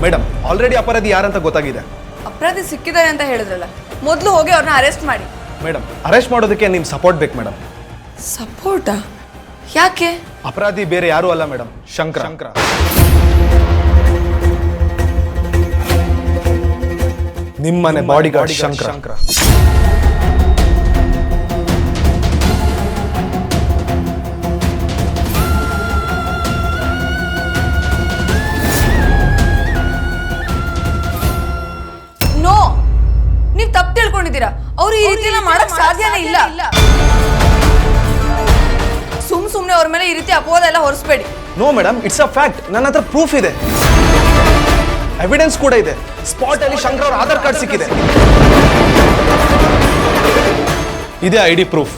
Madam already ಅಪರಾಧಿ ಯಾರಂತ ಗೊತ್ತಾಗಿದೆ. ಅಪರಾಧಿ ಸಿಕ್ಕಿದ್ದಾರೆ ಅಂತ ಹೇಳಿದ್ರಲ್ಲ, ಮೊದಲು ಹೋಗಿ ಅವ್ರನ್ನ ಅರೆಸ್ಟ್ ಮಾಡಿ. ಮೇಡಮ್ ಅರೆಸ್ಟ್ ಮಾಡೋದಕ್ಕೆ ನಿಮ್ಮ ಸಪೋರ್ಟ್ ಬೇಕು ಮೇಡಮ್. ಸಪೋರ್ಟಾ? ಯಾಕೆ? ಅಪರಾಧಿ ಬೇರೆ ಯಾರೂ ಅಲ್ಲ ಮೇಡಮ್, ಶಂಕರ. ನಿಮ್ಮನೆ ಬಾಡಿಗಾರ್ಡ್ ಶಂಕರ. ನೋ, ನೀವ್ ತಪ್ಪು ತಿಳ್ಕೊಂಡಿದ್ದೀರಾ. ಅವ್ರು ಈ ರೀತಿ ಮಾಡಕ್ ಸಾಧ್ಯನೇ ಇಲ್ಲ. ಸುಮ್ನೆ ಅವ್ರ ಮೇಲೆ ಈ ರೀತಿ ಅಪವಾದ ಎಲ್ಲ ಹೊರಿಸ್ಬೇಡಿ. No madam, it's a fact. ನನ್ನ ಹತ್ರ ಪ್ರೂಫ್ ಇದೆ, ಎವಿಡೆನ್ಸ್ ಕೂಡ ಇದೆ. ಸ್ಪಾಟ್ ಅಲ್ಲಿ ಶಂಕರ್ ಅವ್ರ ಆಧಾರ್ ಕಾರ್ಡ್ ಸಿಕ್ಕಿದೆ. ಇದೇ ಐಡಿ ಪ್ರೂಫ್.